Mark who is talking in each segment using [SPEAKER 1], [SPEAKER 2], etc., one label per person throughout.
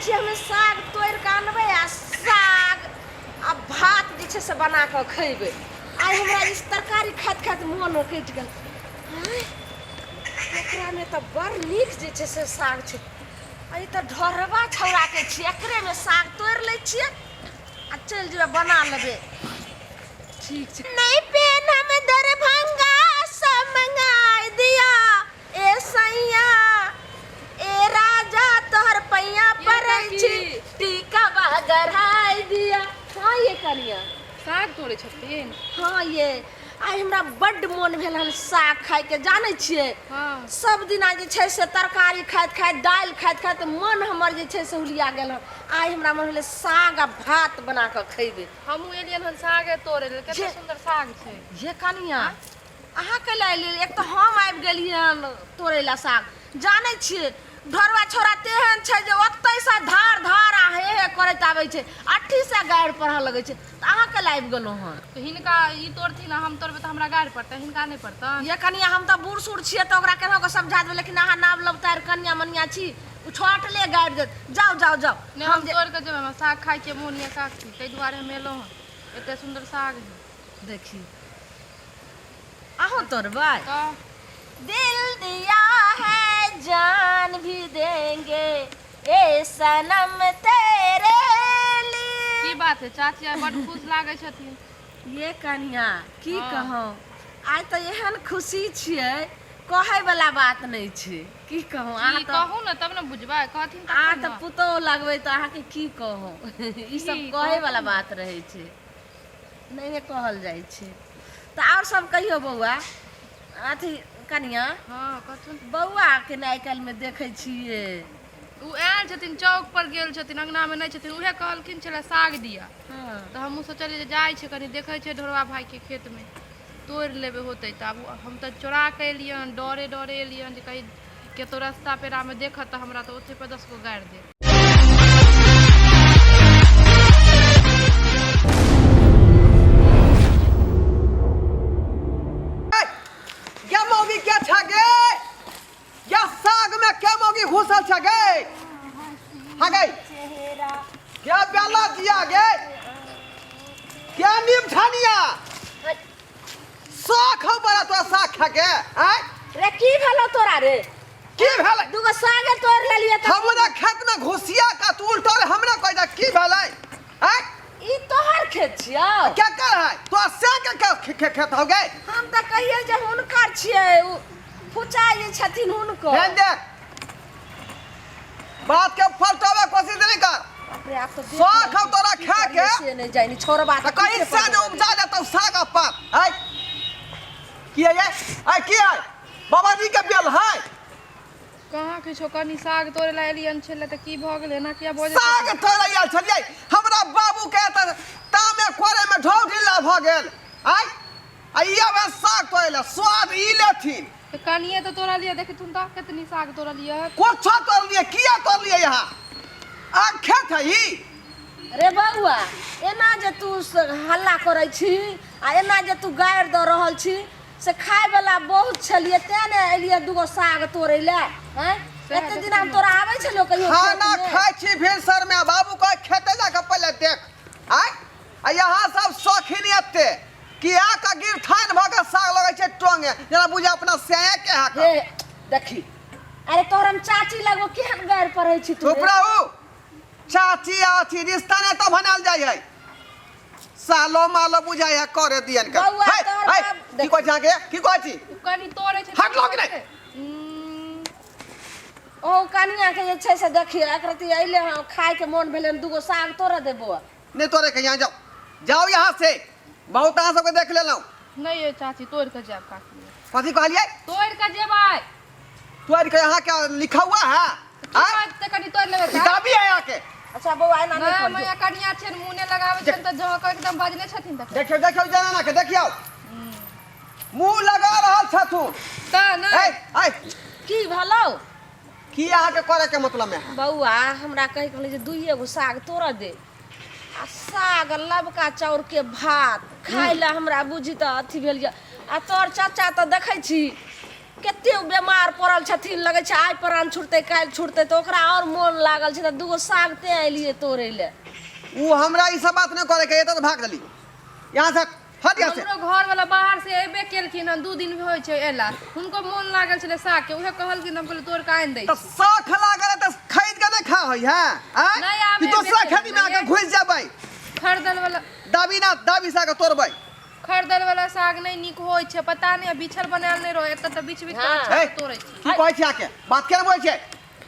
[SPEAKER 1] छी हमें साग तोड़ के अनबे आ साग आ भात जे छै से बना के खइबे। आई हमरा इस तरकारी खात खात मन कटि गेल। एकरा में तो बड़ नीक जे छै से साग छै। आई तो ढोरबा छौड़ा के छी, एकरे में साग तोड़ ले छिए आ चल जेबे बना लेबे। ठीक छै। नहीं पेन हम दरभंगा सब मंगाई दिया ए सैया ए राजा तोहर पैया पड़ै छी टीका गढ़ाई दिया। हाँ ये कनिया
[SPEAKER 2] साग तोड़े छथिन।
[SPEAKER 1] हाँ ये आई हमरा बड्ड मोन भेल हन साग खाय के, जाने छिए।
[SPEAKER 2] हाँ
[SPEAKER 1] सब दिना जे छै से तरकारी खाइत खाइत दाल खाइत खाइत मन हमर जे छै से हुलिया गेल हन। आई हमरा मन भेल साग आ भात बना के खइबे।
[SPEAKER 2] हमहू एलियन हन सागे तोड़े ले, कते सुंदर साग छै।
[SPEAKER 1] ये कनिया अहाँ के ले एलिए, एक तो हम आबि गेलियन तोड़े ला साग। जाने छिए ढोरवा छोरा तेहन छै जे ओतै से धार धार आ हे हे करैत आबै छै, अट्ठी से गाड़ि पढ़ऽ लगै छै। त अहाँ के लाइब गेलौ हन
[SPEAKER 2] तो हिनका ई तोड़थिन हम तोड़बे तो हमरा गाड़ पड़तै, हिनका नहीं पड़तै।
[SPEAKER 1] ये कनिया हम तो बूढ़ सूढ़ छिए तो ओकरा केना के समझा देबै, लेकिन अहाँ नाम लबतार कन्या मनिया छी उछाट ले गाड़ि देत। जाओ जाओ जाओ
[SPEAKER 2] हम तोड़ के जेबै, हमरा साग खाय के मोन ये साग छी, तै दुआरे हम एलौ हन। एते सुंदर साग है।
[SPEAKER 1] देखी अहो तोड़बै
[SPEAKER 2] तो
[SPEAKER 1] दिल दिया है जान भी देंगे ए सनम तेरे लिए।
[SPEAKER 2] की बात है चाची आई बड़ खुश लागे छथिन।
[SPEAKER 1] ये कन्या की
[SPEAKER 2] हाँ।
[SPEAKER 1] कहूँ आज तो एहन खुशी छिए कहे वाला बात नहीं छै। की कहूँ
[SPEAKER 2] की कहू ना तब ना बुझबै, कहथिन त
[SPEAKER 1] आ तो पुतो लगबै तो अहाँ के की कहूँ ई सब
[SPEAKER 2] की
[SPEAKER 1] कहे वाला
[SPEAKER 2] कहू?
[SPEAKER 1] बात रहे छै, नहीं कहल जाय छै। तो और सब कहियो बौआ अथी कनिया
[SPEAKER 2] हां कहथुन।
[SPEAKER 1] बौआ के आइ काल्हि में देखे छिए
[SPEAKER 2] उ आयल छथिन चौक पर गेल छथिन, अंगना में नहीं छथिन, उहे कहलखिन छले साग दिया।
[SPEAKER 1] हाँ।
[SPEAKER 2] तो हमहू सोचलिए जे जाय छै कनी देखे छै ढोरवा भाई के खेत में तोड़ लेबे होते। त अब हम तो चोरा के एलियन, डरे डरे एलियन जे कहीं केतो रास्ता पेरा में देखत त हमरा तो ओथे पे 10 गो गाड़ दे।
[SPEAKER 3] क्या मौगी क्या छा गए? क्या साग में क्या मौगी घुसल छा गए? हाँ गई। क्या प्याला दिया गए? क्या नीम छानिया? साग खाओ बड़ा तो साग खा के, हैं?
[SPEAKER 1] रे की भेलो तोरा रे?
[SPEAKER 3] की भेलै?
[SPEAKER 1] दुगो सागे तोड़ लेलिए त
[SPEAKER 3] हमरा खेत में घुसिया का तू उल्टा हमरा कह दे की भेलै? हैं?
[SPEAKER 1] ई तोहर खेत छियो।
[SPEAKER 3] क्या कर है? तो साग के खेत हो गए?
[SPEAKER 1] हम त कहिए जे हुनकर छिए, उ फुचा जे छथिन हुनको।
[SPEAKER 3] ध्यान दे। बात के पलटावे कोशिश नहीं कर।
[SPEAKER 1] बाप रे, आप तो देख
[SPEAKER 3] साग खाओ तोरा
[SPEAKER 1] की
[SPEAKER 3] खा
[SPEAKER 1] करिए
[SPEAKER 3] के
[SPEAKER 1] से नहीं जाइनी छोरबा
[SPEAKER 3] तो कहीं से जो उपजा देता साग अपन, हैं? की है ये? आई की है? बाबा जी के बेल है?
[SPEAKER 2] कहाँ किछो कनी साग तोड़े ला एलियन छले त की भ गेलै ना किया बोझ
[SPEAKER 3] साग तोड़ आयल छलिए, हमरा बाबू के त तामे कोरे में ढौ ढिल्ला भ गेल, हैं? आइया में साग तोड़ले स्वाद ई लेथिन।
[SPEAKER 2] त कनिए तो तोड़ा लिया, देखथुन त कितनी साग तोड़ा लिया है।
[SPEAKER 3] कुछ तोड़ लिए, किया तोड़ लिए यहाँ? आ खेत है ई?
[SPEAKER 1] रे बउआ एना जे तू हल्ला करै छी आ एना जे तू गाड़ि द रहल छी से खाय वाला बहुत छलिए, तेने एलिए दुगो साग तोड़े ले। हैं एते दिन हम तोरा आबै छलो कहियो
[SPEAKER 3] खाना
[SPEAKER 1] खेत में?
[SPEAKER 3] खाई छी भिनसर में, बाबू को खेते जाके पहले देख, आय आ यहाँ सब शौकीन एते कि आ का गिरथान भके साग लगे छै टोंगे जना बुझे अपना से के हा
[SPEAKER 1] हे देखी अरे तोहर हम चाची लगो केहन गाड़ि पढ़ै छी तू
[SPEAKER 3] चुप रहू। चाची आची रिश्ता ने तो बनाल जाय है, सालो मालो बुझाय है करे दियन का।
[SPEAKER 1] बउआ,
[SPEAKER 3] है,
[SPEAKER 1] तोहर
[SPEAKER 3] है,
[SPEAKER 1] बाप
[SPEAKER 3] की को जाके की को छी?
[SPEAKER 2] कनी तोड़े छै
[SPEAKER 3] हट लो कि नहीं?
[SPEAKER 1] ओ कनिया के जे छै से देखी एकरती अइले हम खाय के मन भेले दुगो साग तोड़ दे बउआ।
[SPEAKER 3] नहीं तोरे के यहाँ जाओ, जाओ यहाँ से, बहुत अहाँ सबके देख लेलौ।
[SPEAKER 2] नहीं ये चाची तोड़ के जाब काकी,
[SPEAKER 3] कथी कहलिए?
[SPEAKER 2] तोड़ के जेबै
[SPEAKER 3] तोड़ के यहाँ क्या लिखा हुआ है? हैं?
[SPEAKER 2] त कनी तोड़ लेबै का।
[SPEAKER 3] किताबी है यहाँ के।
[SPEAKER 1] अच्छा बउआ एना
[SPEAKER 2] मैं
[SPEAKER 1] नहीं
[SPEAKER 2] मैं कनिया छन मुने लगावे छन त जह के एकदम बजने छथिन त
[SPEAKER 3] देखियो देखियो जाना के देखियो मुंह लगा रहल छथु।
[SPEAKER 2] त ना
[SPEAKER 3] ए ए
[SPEAKER 1] की भलो
[SPEAKER 3] की अहाँ के करे के मतलब में है?
[SPEAKER 1] बउआ हमरा कहि कहले जे दुइये गो साग तोड़ दे आ साग लबका चाउर के भात खाय ला हमरा बुझी त अथी भेल आ तोर चाचा त देखै छी कते बीमार पड़ल छथिन लगे छै आइ प्राण छुटते काल्हि छुटते तो ओकरा और मोन लागल छै त दूगो साग ते आइलिए तोड़े ले।
[SPEAKER 3] वो हमरा ई सब बात नहीं करे के, तो भाग गली यहाँ से, हट यहाँ से।
[SPEAKER 2] हमरो घर वाला बाहर से एबे केलखिन हन, 2 दिन होय छै एला, हुनको मोन लागल छले साग के, उहे कहलखिन हम कहले तोड़ के आनि दै
[SPEAKER 3] तो
[SPEAKER 2] छी।
[SPEAKER 3] साग लागल तो खरीद के नहीं खा होई है
[SPEAKER 2] नहीं आबे
[SPEAKER 3] कि दूसरा
[SPEAKER 2] बेचे
[SPEAKER 3] खेती में आके
[SPEAKER 2] नहीं।
[SPEAKER 3] घुस जाबै,
[SPEAKER 2] खरदल वाला
[SPEAKER 3] दाबी साग तोड़बै।
[SPEAKER 2] खरदल वाला साग नहीं निक होय छै, पता नहीं बिछल बनायल नहीं रहे, एत त बीच बीच
[SPEAKER 1] हाँ।
[SPEAKER 2] तोड़े छी।
[SPEAKER 3] की कहै छी आके बात केना बोलै छै?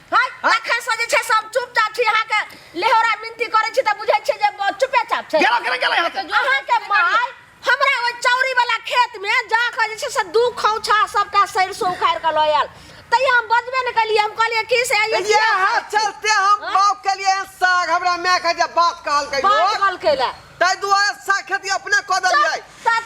[SPEAKER 1] हाय तखन से जे छै सब चुपचाप छी, अहाँ के लेहोरा मिनती करे छी त बुझै छै जे चुपे चाप छै।
[SPEAKER 3] गेलो यहाँ से।
[SPEAKER 1] अहाँ के माय हमरा ओ चौरी वाला खेत में जा के जे छै से 2 खौछा सबटा सरसों उखाड़ के लयल, तै हम बजबे न कलिए, हम कहलिए की से आइए
[SPEAKER 3] ये हाथ चलते हम बाप के लिए साग हमरा मैं कह जे बात कहल के
[SPEAKER 1] बात कल केला
[SPEAKER 3] तै दुआरे साग खेती अपने क देलिए,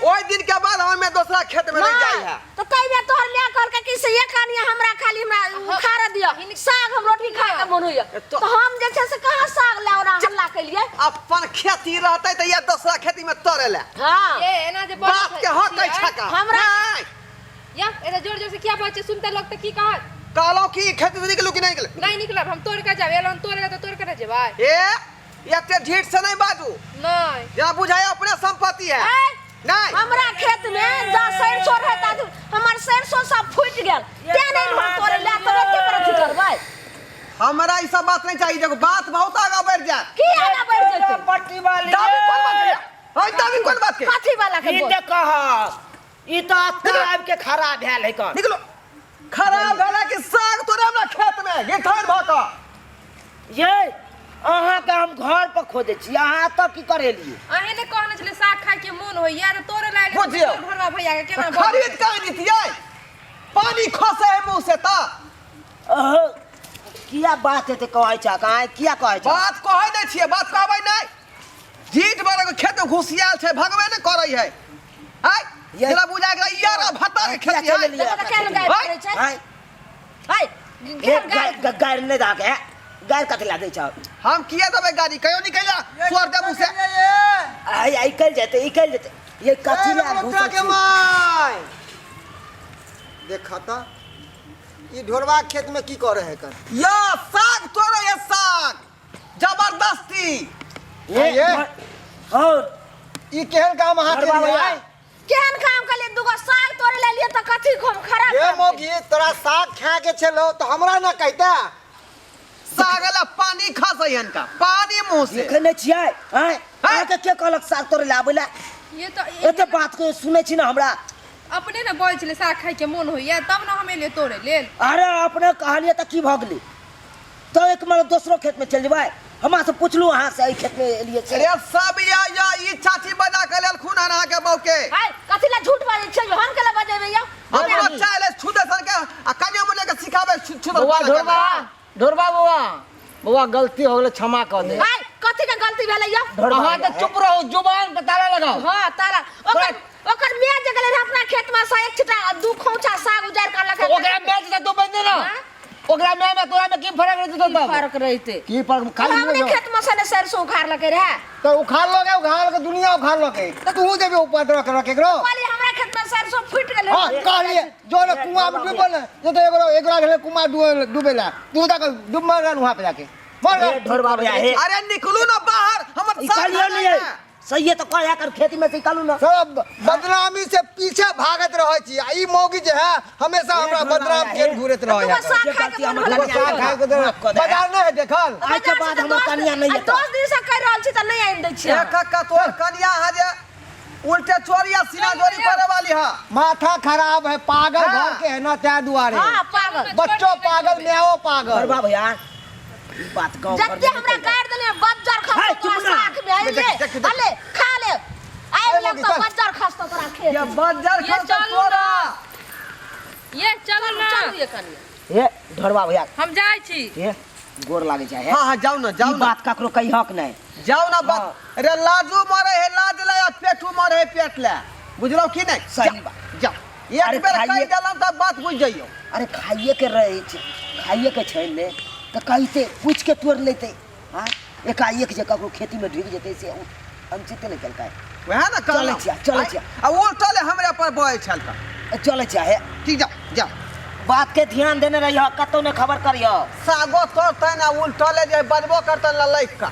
[SPEAKER 3] ओइ दिन के बाद हमें दूसरा खेत में नहीं जाई है।
[SPEAKER 1] तो तै में तोहर ले कर के की से ये कहानी हमरा खाली हमरा खारा दिया साग, हम रोटी खाए के मन होइए तो हम जे छै से कहां साग ले ओरा हल्ला कलिए।
[SPEAKER 3] अपन खेती रहते त ये दूसरा खेती में तोड़े ले
[SPEAKER 1] हां
[SPEAKER 2] ए एना जे
[SPEAKER 3] बात के हक है छका
[SPEAKER 1] हमरा
[SPEAKER 2] या एना जोर जोर से क्या बात छै, सुनते लोग त की कहत,
[SPEAKER 3] कहलो की खेती से निकलू कि नहीं निकले?
[SPEAKER 2] नहीं निकलब हम तोड़ के जाबे, एलन तोड़ के त तोड़ के न जेबै।
[SPEAKER 3] ए एते ढीठ से नहीं बाजू,
[SPEAKER 2] नहीं
[SPEAKER 3] जरा बुझाए अपने संपत्ति है। नहीं
[SPEAKER 1] हमरा खेत में जा सरसों रहता हमर सरसों सब फूट गेल, ते नहीं हम तोरे ले तो एते पर अथी करबै।
[SPEAKER 3] हमरा ई सब बात नहीं चाहिए, देखो बात बहुत आगे बढ़ जाए।
[SPEAKER 1] की आगा बढ़ जेतै
[SPEAKER 4] पट्टी वाली
[SPEAKER 3] दाबी कौन बात के? हां दाबी कौन बात के?
[SPEAKER 1] काठी वाला के
[SPEAKER 4] ई
[SPEAKER 1] बोल
[SPEAKER 4] देखह ई तो आब के खराब भेल है कर
[SPEAKER 3] निकलो खराब भेला कि साग तोरे हमरा खेत में गिठार भाका
[SPEAKER 4] ये अहाँ के हम घर पर खोदे छी, अहाँ त की करे लिए?
[SPEAKER 2] अहे ने कहने छले साग खाए के मन होय यार, तोड़े लागे
[SPEAKER 3] बुझियौ।
[SPEAKER 2] घरवा भैया के केना
[SPEAKER 3] खरीद के नीतियै पानी खसे है मुंह से ता
[SPEAKER 4] अहो किया बात है ते कहै छ काहे किया कहै छ?
[SPEAKER 3] बात कहै नहीं छियै, बात कहबै नहीं। जीट वाला के खेत में घुसियाल छै, भगवे नहीं करै है। हाय
[SPEAKER 4] ये-
[SPEAKER 3] जरा बुझा के यारा भत्ता के खेती
[SPEAKER 4] चले
[SPEAKER 3] है।
[SPEAKER 4] लिए
[SPEAKER 1] देखो तो केहन गाय
[SPEAKER 3] हाय,
[SPEAKER 1] पड़ै छै।
[SPEAKER 4] हाय
[SPEAKER 1] हाय
[SPEAKER 4] एक गाय नहीं दा के गाय कथि ला दै छ?
[SPEAKER 3] हम किया देबै गाड़ी कहियो निकला स्वर दे मुंह से।
[SPEAKER 4] आई आई कल जेते ई कल जेते ये कथि ला घुसल छी?
[SPEAKER 5] माय देखा था ये ढोरवा खेत में की करे है कर
[SPEAKER 3] या साग तोड़े है साग जबरदस्ती।
[SPEAKER 5] ये
[SPEAKER 4] और
[SPEAKER 5] ये केहन काम हाथ
[SPEAKER 4] घरवा
[SPEAKER 5] के लिए
[SPEAKER 4] भाई
[SPEAKER 1] केहन काम के लिए दुगो साग तोड़े ले लिए त कथी खम खराब
[SPEAKER 5] ये
[SPEAKER 1] काम
[SPEAKER 5] मोगी तोरा साग खा के चलो तो हमरा ना कहता
[SPEAKER 3] साग ला पानी खसे इनका पानी मुंह से।
[SPEAKER 4] देखने छियै हैं अहाँ के के कहलक साग तोड़े ला आबे ला?
[SPEAKER 2] ये तो
[SPEAKER 4] एते बात को सुनै छी ना हमरा।
[SPEAKER 2] अपने न बोल छले साग खाए के मन होय तब न हमें ले तोड़े लेल।
[SPEAKER 4] अरे अपने कहलिए त की भ गेलै? तो एक मार दूसरो खेत में चल जेबै, हमरा से पूछलू अहाँ से ई खेत में एलिए से।
[SPEAKER 3] अरे सब या ई चाची बजा के लेल खून अना के बौ के
[SPEAKER 1] हाय कथी ला झूठ बाजै छै, हम के ला बजेबै यौ?
[SPEAKER 3] हम बच्चा ले छुदे सन के आ कन्या मुने के सिखावे छुदे
[SPEAKER 5] बुआ ढोरवा बुआ गलती हो गेलै क्षमा कर दे।
[SPEAKER 1] हाय कथी के गलती भेलै यौ?
[SPEAKER 5] अहाँ तो चुप रहो, जुबान पे ताला लगाओ।
[SPEAKER 1] हां तारा ओकर मियां जे गेलै अपना खेत में सा एक छिटा 2 खौछा साग उजाड़ कर लखा
[SPEAKER 5] ओकरा बेच दे तो बंदे ना ओकरा में तोरा में की फर्क रहते तो तब
[SPEAKER 1] फर्क रहते
[SPEAKER 5] की फर्क खाली
[SPEAKER 1] हमने
[SPEAKER 5] नहीं
[SPEAKER 1] खेत में से सरसों उखाड़ लगे रहे
[SPEAKER 5] तो उखाड़ लोगे दुनिया उखाड़ लोगे तो तू जेबे ऊपर रख रख एकरो।
[SPEAKER 1] वाली हमरा खेत में सरसों फूट गेलै।
[SPEAKER 5] हां कहलिए जो ना कुआं में डूबल ये तो एकरा घरे कुआं डूबेला तू तक डूब मर रहा वहां पे जाके मर
[SPEAKER 4] ए ढोरवा भैया हे
[SPEAKER 3] अरे निकलू ना बाहर हमर साग
[SPEAKER 4] निकालियो नहीं है सही है तो कह कर खेती में से निकालू ना।
[SPEAKER 5] सब बदनामी से पीछे भागत रहे छी आ ई मौगी जे है हमेशा हमरा बदनाम के घूरत रहे है।
[SPEAKER 1] साग खा के मन
[SPEAKER 4] हमर
[SPEAKER 1] होलै
[SPEAKER 5] साग खाए के बाजार नहीं है देखल
[SPEAKER 4] आज के बाद हम कनिया नहीं है
[SPEAKER 1] 10 दिन से कर रहल छी त नहीं आइन दै छी।
[SPEAKER 3] एक का तोर कन्या है जे उल्टे चोरिया सीना चोरी करे वाली है।
[SPEAKER 5] माथा खराब है पागल
[SPEAKER 3] हाँ।
[SPEAKER 5] घर के है ना त्या दुआरे
[SPEAKER 1] हां पागल
[SPEAKER 5] बच्चों पागल मेओ पागल।
[SPEAKER 4] ढोरवा भैया ई बात गांव घर
[SPEAKER 1] जत्ते हमरा गाड़ देले बज्जर
[SPEAKER 4] हाय,
[SPEAKER 1] खस
[SPEAKER 4] चुप
[SPEAKER 1] तोरा
[SPEAKER 4] ना।
[SPEAKER 1] साग में आइले अले खा ले आइ लग तो बज्जर खस तो तोरा खेत
[SPEAKER 3] ये बज्जर
[SPEAKER 2] ये
[SPEAKER 3] खस
[SPEAKER 2] चलू
[SPEAKER 3] तोरा
[SPEAKER 2] ना। ये चलू ना
[SPEAKER 1] चलू ये कनिया
[SPEAKER 4] हे ढोरवा भैया
[SPEAKER 2] हम जाय छी।
[SPEAKER 4] हे गोर लागे छै हे
[SPEAKER 3] हां हां जाओ ना
[SPEAKER 4] ई
[SPEAKER 3] जाओ ना
[SPEAKER 4] बात ककरो कही हक नहीं।
[SPEAKER 3] जाओ ना बात अरे लाजू मारे है लाज ले आ पेटू मारे है पेट ले बुझलो की नहीं
[SPEAKER 4] सही बात।
[SPEAKER 3] जाओ
[SPEAKER 4] अरे
[SPEAKER 3] एक बेर
[SPEAKER 4] खाइए।
[SPEAKER 3] कहि देलन त बात बुझ जाइयो।
[SPEAKER 4] अरे खाइए के रहे छै खाइए के छै ने तो कहते पूछ के तोड़ लेते हां एकाएक जे ककरो खेती में ढुक जेते से हम चिते नहीं चलता है।
[SPEAKER 3] वह ना
[SPEAKER 4] चले छिया
[SPEAKER 3] आ वो टले हमरे पर बोए छल का
[SPEAKER 4] चले छै हे
[SPEAKER 3] ठीक जाओ जाओ
[SPEAKER 4] बात के ध्यान देने रहियो कतो ने खबर करियो
[SPEAKER 3] सागो तोड़ते ना उल्टले जे बजबो करते ललैक का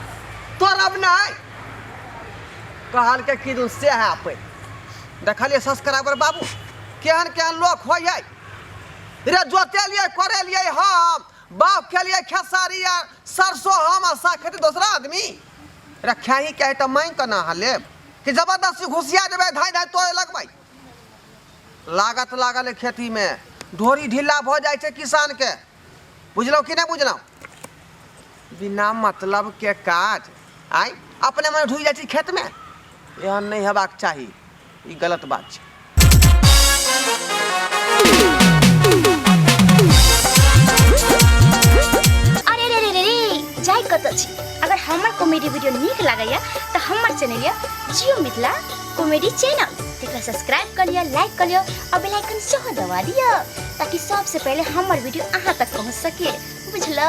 [SPEAKER 3] तोर अब नहीं कहल के कि से है पे देखलिए सब्सक्राइबर बाबू केहन केहन लोग हो जाए रे जोते लिए करे लिए हम बाप के लिए खेसारी या सरसों हम आ साखती दूसरा आदमी रखा ही कहे तो मैं कना हले कि जबरदस्ती घुसिया देवे धाई धाई तो लगबै लागत लागल खेती में ढोरी ढीला हो जाए छे किसान के बुझलो कि नहीं बुझलो बिना मतलब के काज आई अपने मन ढुई जाए खेत में एहन नहीं हेबाक चाही ई गलत बात छे
[SPEAKER 6] अरे रे रे रे रे जाय कत छी अगर हमर कॉमेडी वीडियो नीक लागैया त हमर चैनल या जियो मिथिला कॉमेडी चैनल तेकरा सब्सक्राइब कर लिया लाइक कर लिया और बेल आइकन सेहो दबा दिया ताकि सबसे पहले हमर वीडियो अहाँ तक पहुंच सके बुझलो